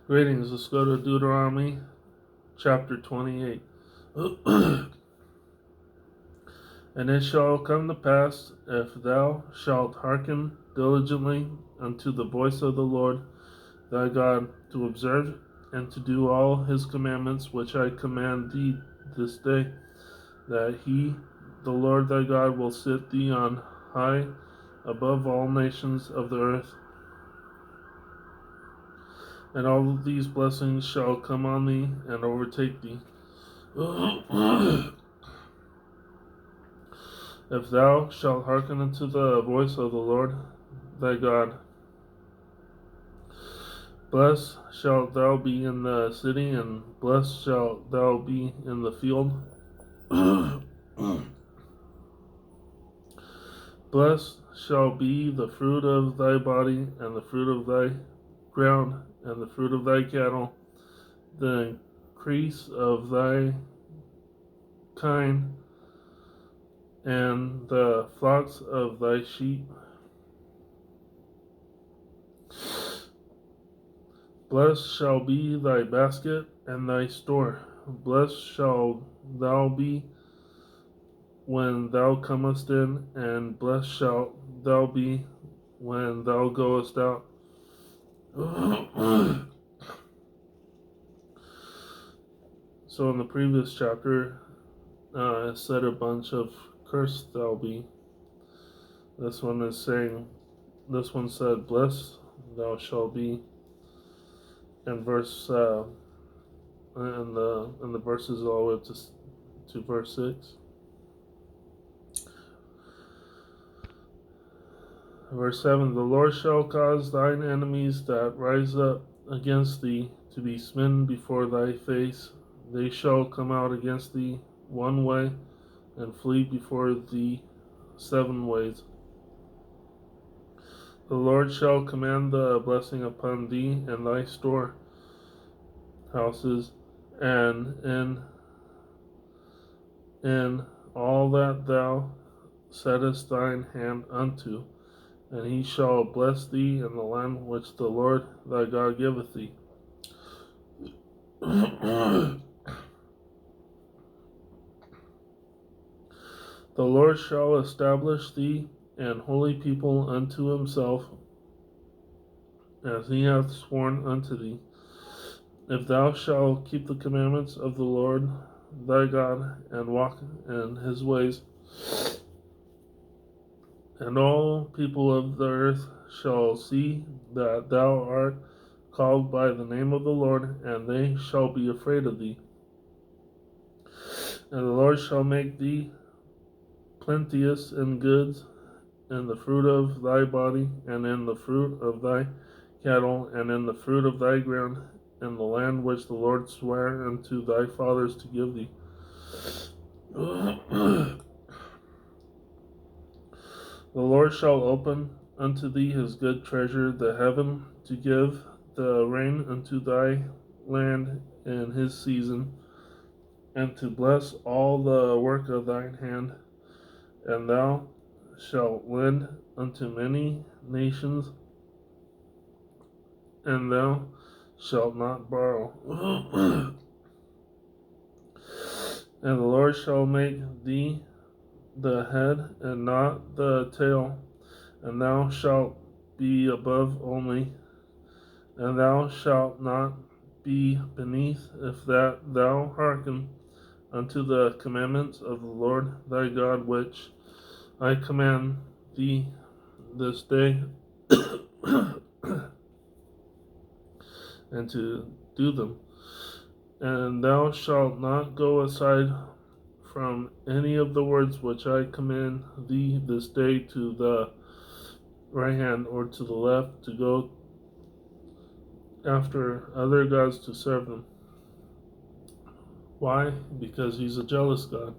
Greetings. Let's go to Deuteronomy chapter 28. And it shall come to pass, if thou shalt hearken diligently unto the voice of the Lord thy God, to observe and to do all his commandments which I command thee this day, that he, the Lord thy God, will set thee on high above all nations of the earth. And all of these blessings shall come on thee and overtake thee, if thou shalt hearken unto the voice of the Lord thy God. Blessed shalt thou be in the city, and blessed shalt thou be in the field. Blessed shall be the fruit of thy body, and the fruit of thy ground, and the fruit of thy cattle, the increase of thy kind, and the flocks of thy sheep. Blessed shall be thy basket and thy store. Blessed shall thou be when thou comest in, and blessed shalt thou be when thou goest out. So in the previous chapter, it said a bunch of cursed thou be. This one said, blessed thou shalt be. In verse, in the verses all the way up to verse 6. Verse 7, the Lord shall cause thine enemies that rise up against thee to be smitten before thy face. They shall come out against thee one way, and flee before thee 7 ways. The Lord shall command the blessing upon thee and thy store houses, and in all that thou settest thine hand unto, and he shall bless thee in the land which the Lord thy God giveth thee. The Lord shall establish thee an holy people unto himself, as he hath sworn unto thee, if thou shalt keep the commandments of the Lord thy God, and walk in his ways. And all people of the earth shall see that thou art called by the name of the Lord, and they shall be afraid of thee. And the Lord shall make thee plenteous in goods, in the fruit of thy body, and in the fruit of thy cattle, and in the fruit of thy ground, in the land which the Lord sware unto thy fathers to give thee. The Lord shall open unto thee his good treasure, the heaven, to give the rain unto thy land in his season, and to bless all the work of thine hand. And thou shalt lend unto many nations, and thou shalt not borrow. And the Lord shall make thee the head and not the tail, and thou shalt be above only, and thou shalt not be beneath, if that thou hearken unto the commandments of the Lord thy God, which I command thee this day, and to do them. And thou shalt not go aside from any of the words which I command thee this day, to the right hand or to the left, to go after other gods to serve them. Why? Because he's a jealous God.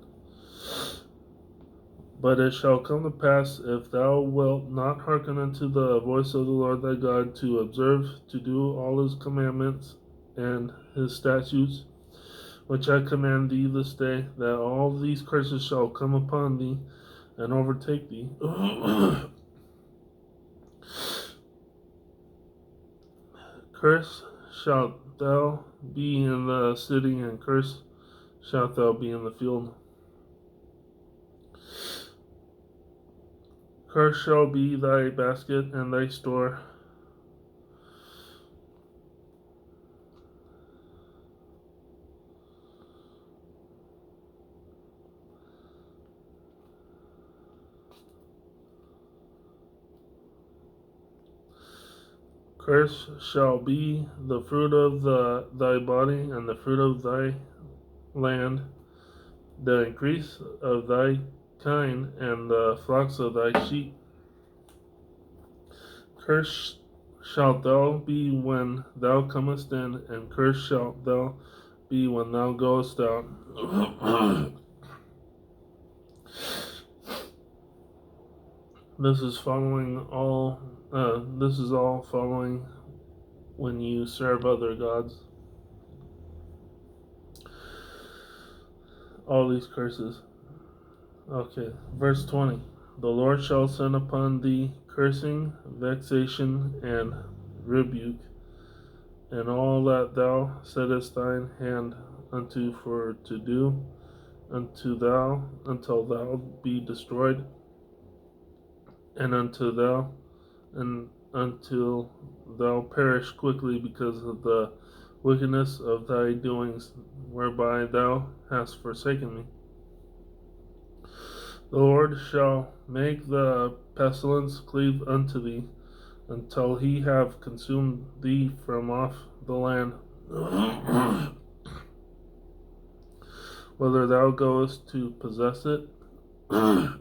But it shall come to pass, if thou wilt not hearken unto the voice of the Lord thy God, to observe to do all his commandments and his statutes, which I command thee this day, that all these curses shall come upon thee and overtake thee. Curse shalt thou be in the city, and cursed shalt thou be in the field. Cursed shall be thy basket and thy store. Cursed shall be the fruit of thy body, and the fruit of thy land, the increase of thy kine, and the flocks of thy sheep. Cursed shalt thou be when thou comest in, and cursed shalt thou be when thou goest out. This is all following when you serve other gods. All these curses. Okay, verse 20. The Lord shall send upon thee cursing, vexation, and rebuke, and all that thou settest thine hand unto for to do, until thou be destroyed, and until thou perish quickly because of the wickedness of thy doings, whereby thou hast forsaken me. The Lord shall make the pestilence cleave unto thee, until he have consumed thee from off the land. Whether thou goest to possess it, the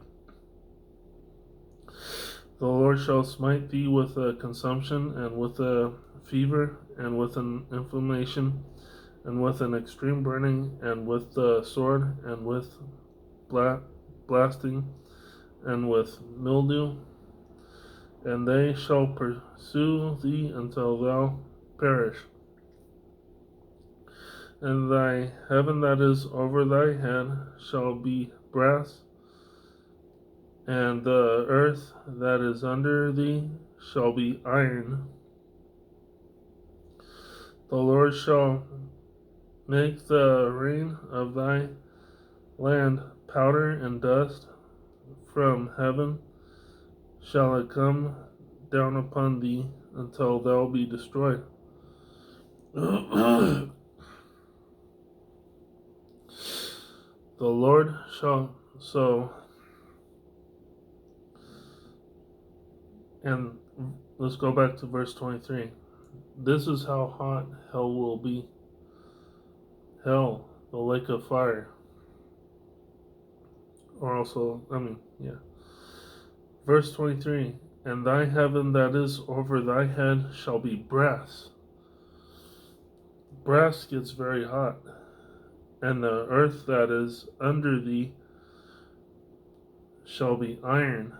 Lord shall smite thee with a consumption, and with a fever, and with an inflammation, and with an extreme burning, and with the sword, and with blasting, and with mildew, and they shall pursue thee until thou perish. And thy heaven that is over thy head shall be brass, and the earth that is under thee shall be iron. The Lord shall make the rain of thy land powder and dust. From heaven shall it come down upon thee until thou be destroyed. The Lord shall and let's go back to verse 23. This is how hot hell will be. Hell, the lake of fire. Or also, Verse 23. And thy heaven that is over thy head shall be brass. Brass gets very hot. And the earth that is under thee shall be iron.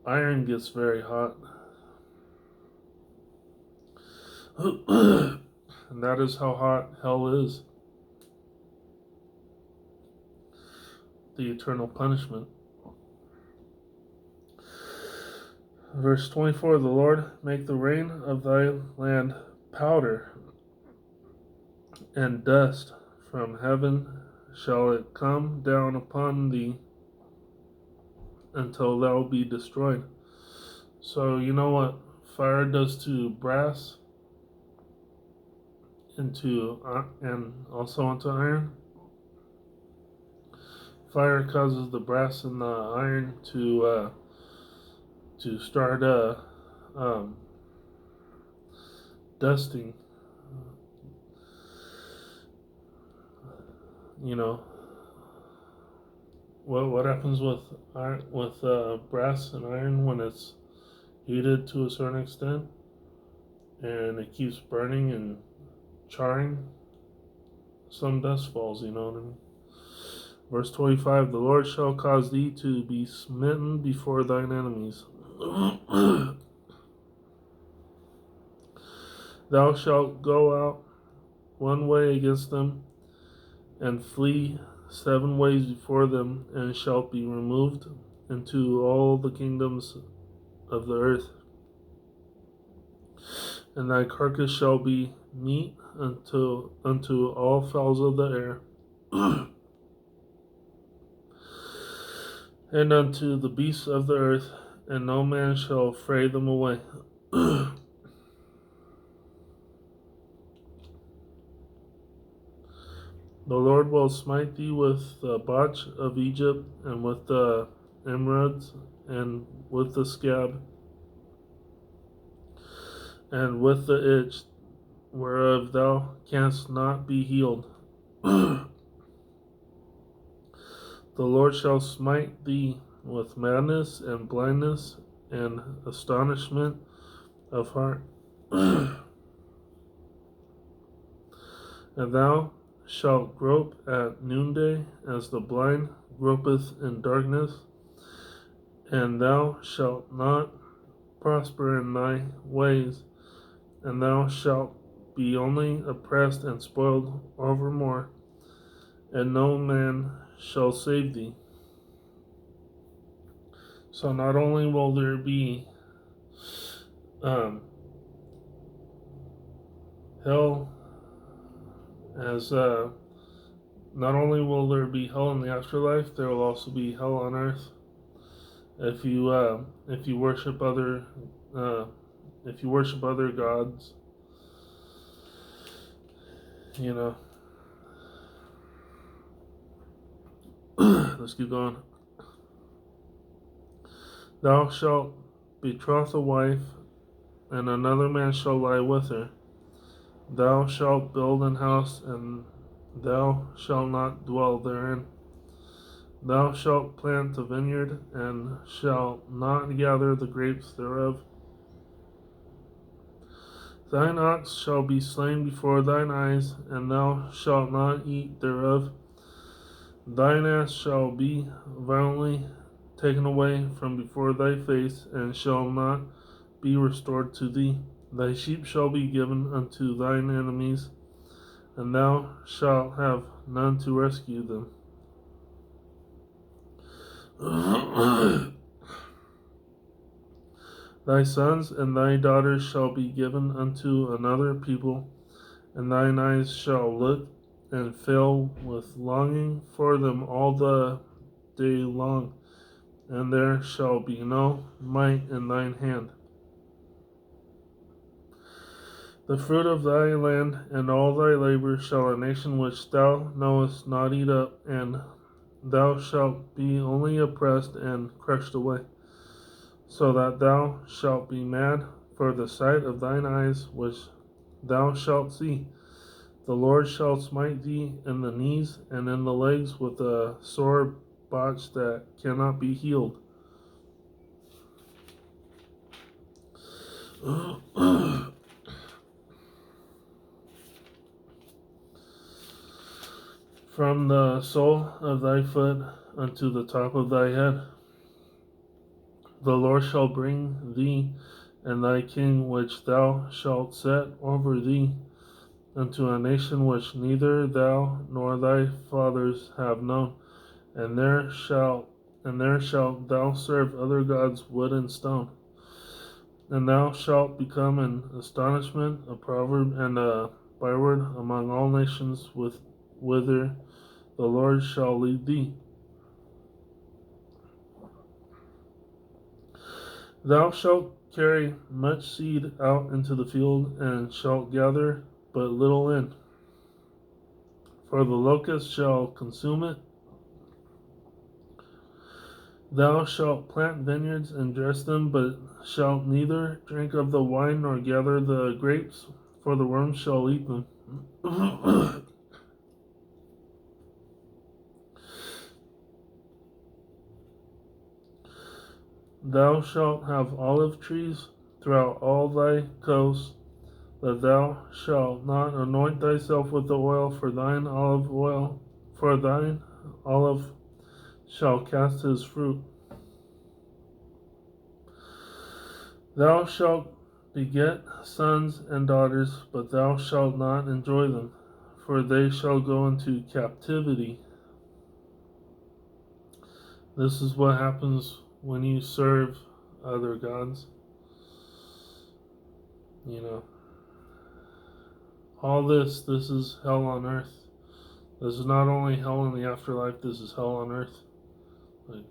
Iron gets very hot. And that is how hot hell is. The eternal punishment. Verse 24. The Lord make the rain of thy land powder and dust. From heaven shall it come down upon thee until thou be destroyed. So you know what fire does to brass and also onto iron? Fire causes the brass and the iron to start dusting. You know what happens with brass and iron when it's heated to a certain extent, and it keeps burning and charring? Some dust falls. You know what I mean? Verse 25. The Lord shall cause thee to be smitten before thine enemies. Thou shalt go out one way against them, and flee 7 ways before them, and shalt be removed into all the kingdoms of the earth. and thy carcass shall be meat unto all fowls of the air, and unto the beasts of the earth, and no man shall fray them away. The Lord will smite thee with the botch of Egypt, and with the emerods, and with the scab, and with the itch, whereof thou canst not be healed. The Lord shall smite thee with madness and blindness and astonishment of heart. And thou shalt grope at noonday, as the blind gropeth in darkness, and thou shalt not prosper in thy ways, and thou shalt be only oppressed and spoiled overmore, and no man shall save thee. So not only will there be hell as not only will there be hell in the afterlife, there will also be hell on earth. If you worship other gods, you know. Let's keep going. Thou shalt betroth a wife, and another man shall lie with her. Thou shalt build an house, and thou shalt not dwell therein. Thou shalt plant a vineyard, and shalt not gather the grapes thereof. Thine ox shall be slain before thine eyes, and thou shalt not eat thereof. Thine ass shall be violently taken away from before thy face, and shall not be restored to thee. Thy sheep shall be given unto thine enemies, and thou shalt have none to rescue them. Thy sons and thy daughters shall be given unto another people, and thine eyes shall look and fail with longing for them all the day long, and there shall be no might in thine hand. The fruit of thy land and all thy labor shall a nation which thou knowest not eat up, and thou shalt be only oppressed and crushed away, so that thou shalt be mad for the sight of thine eyes which thou shalt see. The Lord shall smite thee in the knees and in the legs with a sore botch that cannot be healed. From the sole of thy foot unto the top of thy head, the Lord shall bring thee and thy king which thou shalt set over thee unto a nation which neither thou nor thy fathers have known, and there shalt thou serve other gods, wood and stone. And thou shalt become an astonishment, a proverb, and a byword among all nations, whither the Lord shall lead thee. Thou shalt carry much seed out into the field, and shalt gather but little in, for the locust shall consume it. Thou shalt plant vineyards and dress them, but shalt neither drink of the wine nor gather the grapes, for the worms shall eat them. Thou shalt have olive trees throughout all thy coasts, that thou shalt not anoint thyself with the oil, for thine olive shall cast his fruit. Thou shalt beget sons and daughters, but thou shalt not enjoy them, for they shall go into captivity. This is what happens when you serve other gods. You know, All this is hell on earth. This is not only hell in the afterlife, this is hell on earth. Like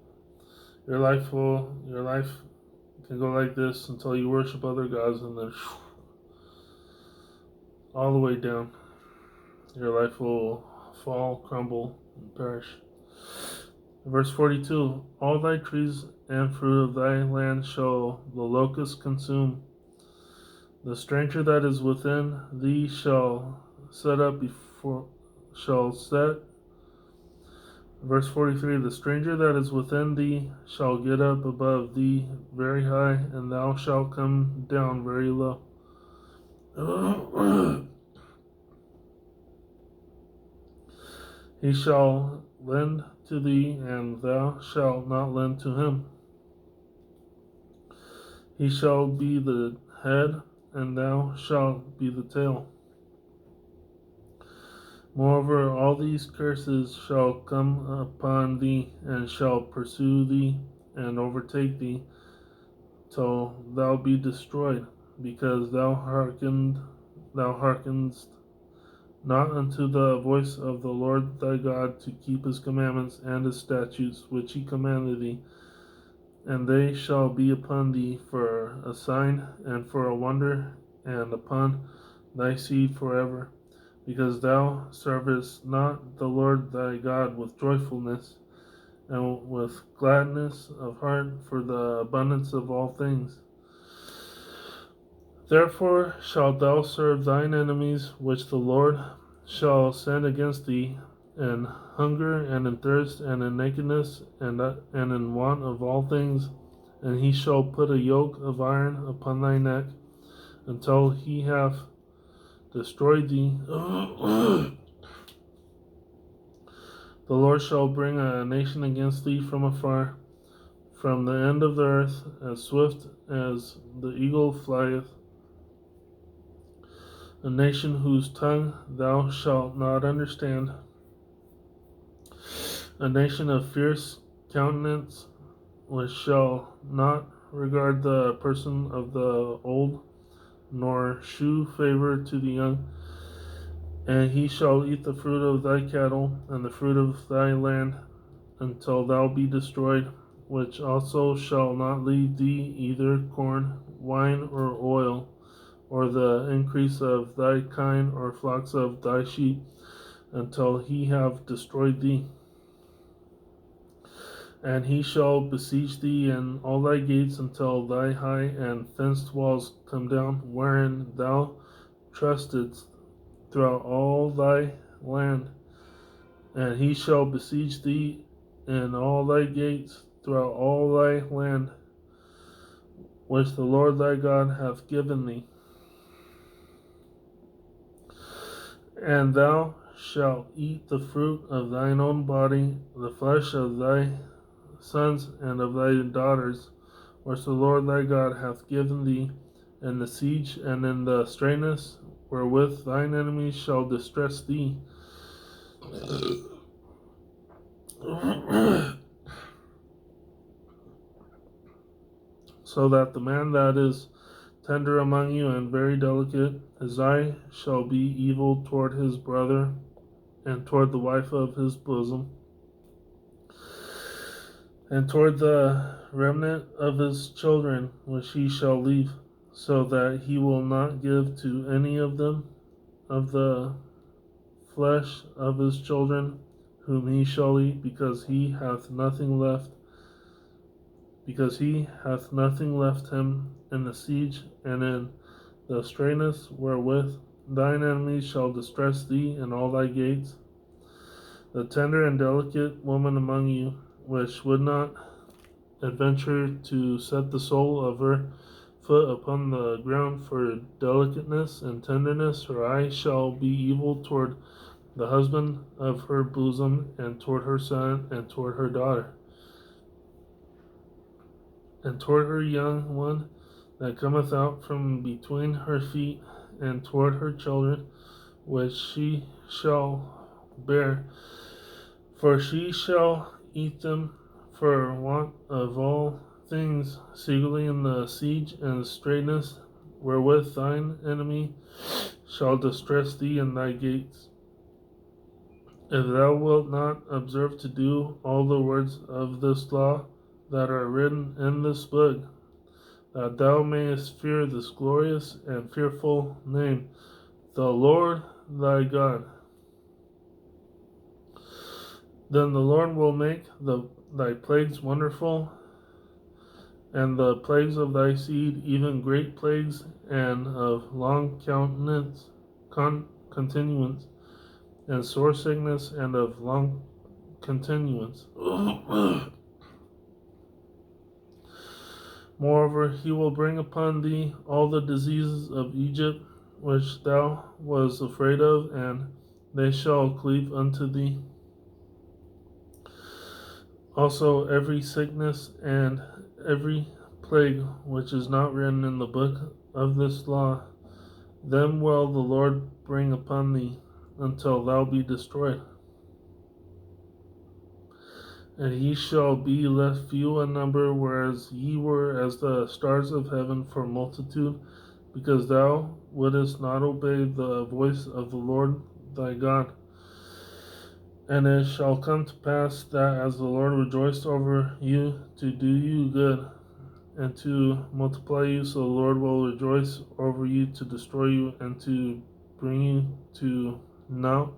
your life can go like this until you worship other gods, and then all the way down. Your life will fall, crumble, and perish. Verse 42, all thy trees and fruit of thy land shall the locust consume. The stranger that is within thee shall set. Verse 43, the stranger that is within thee shall get up above thee very high, and thou shalt come down very low. He shall lend to thee, and thou shalt not lend to him. He shall be the head, and thou shalt be the tail. Moreover, all these curses shall come upon thee, and shall pursue thee, and overtake thee, till thou be destroyed, because thou hearkenedst not unto the voice of the Lord thy God, to keep his commandments and his statutes which he commanded thee. And they shall be upon thee for a sign and for a wonder, and upon thy seed forever, because thou servest not the Lord thy God with joyfulness and with gladness of heart for the abundance of all things. Therefore shalt thou serve thine enemies, which the Lord shall send against thee, in hunger and in thirst and in nakedness and in want of all things. And he shall put a yoke of iron upon thy neck, until he have destroyed thee. The Lord shall bring a nation against thee from afar, from the end of the earth, as swift as the eagle flieth, a nation whose tongue thou shalt not understand, a nation of fierce countenance, which shall not regard the person of the old, nor shew favor to the young. And he shall eat the fruit of thy cattle, and the fruit of thy land, until thou be destroyed, which also shall not leave thee either corn, wine, or oil, or the increase of thy kine, or flocks of thy sheep, until he have destroyed thee. And he shall besiege thee in all thy gates, until thy high and fenced walls come down, wherein thou trustedst throughout all thy land. And he shall besiege thee in all thy gates throughout all thy land, which the Lord thy God hath given thee. And thou shalt eat the fruit of thine own body, the flesh of thy sons and of thy daughters, which the Lord thy God hath given thee, in the siege and in the straitness, wherewith thine enemies shall distress thee. So that the man that is tender among you and very delicate, his eye shall be evil toward his brother and toward the wife of his bosom, and toward the remnant of his children which he shall leave, so that he will not give to any of them of the flesh of his children whom he shall eat, because he hath nothing left him in the siege and in the straitness, wherewith thine enemies shall distress thee in all thy gates. The tender and delicate woman among you, which would not adventure to set the sole of her foot upon the ground for delicateness and tenderness, her eye shall be evil toward the husband of her bosom, and toward her son, and toward her daughter, and toward her young one that cometh out from between her feet, and toward her children which she shall bear, for she shall eat them for want of all things, secretly in the siege and straitness, wherewith thine enemy shall distress thee in thy gates. If thou wilt not observe to do all the words of this law that are written in this book, that thou mayest fear this glorious and fearful name, the Lord thy God, then the Lord will make thy plagues wonderful, and the plagues of thy seed, even great plagues, and of long continuance, and sore sickness, and of long continuance. Moreover, he will bring upon thee all the diseases of Egypt, which thou wast afraid of, and they shall cleave unto thee. Also every sickness and every plague which is not written in the book of this law, them will the Lord bring upon thee, until thou be destroyed. And ye shall be left few in number, whereas ye were as the stars of heaven for multitude, because thou wouldest not obey the voice of the Lord thy God. And it shall come to pass that as the Lord rejoiced over you to do you good and to multiply you, so the Lord will rejoice over you to destroy you and to bring you to naught,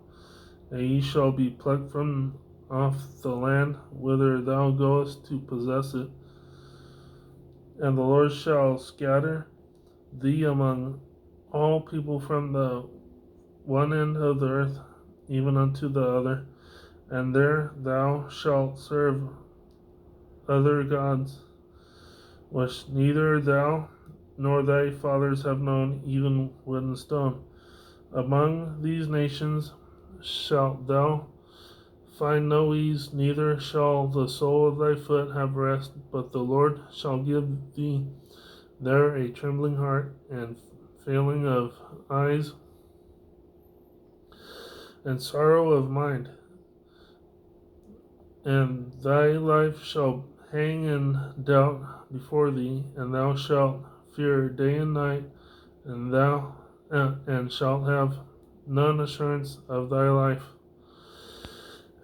and ye shall be plucked from off the land whither thou goest to possess it. And the Lord shall scatter thee among all people from the one end of the earth even unto the other, and there thou shalt serve other gods, which neither thou nor thy fathers have known, even wood and stone. Among these nations shalt thou find no ease, neither shall the sole of thy foot have rest, but the Lord shall give thee there a trembling heart, and failing of eyes, and sorrow of mind. And thy life shall hang in doubt before thee, and thou shalt fear day and night, and shalt have none assurance of thy life.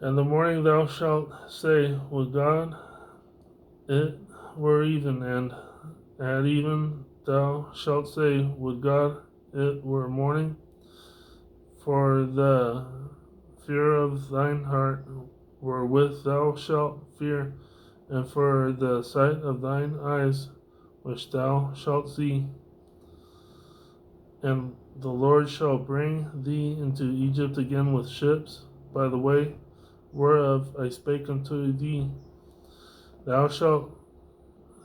And the morning thou shalt say, would God it were even, and at even thou shalt say, would God it were morning, for the fear of thine heart wherewith thou shalt fear, and for the sight of thine eyes which thou shalt see. And the Lord shall bring thee into Egypt again with ships, by the way whereof I spake unto thee. Thou shalt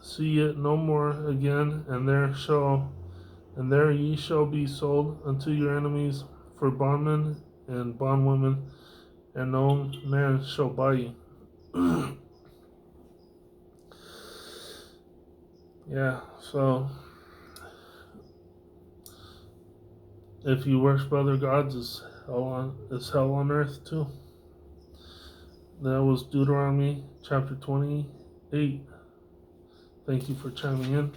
see it no more again, and there ye shall be sold unto your enemies for bondmen and bondwomen, and no man shall buy you. Yeah, so if you worship other gods, is hell on earth too. That was Deuteronomy chapter 28. Thank you for chiming in.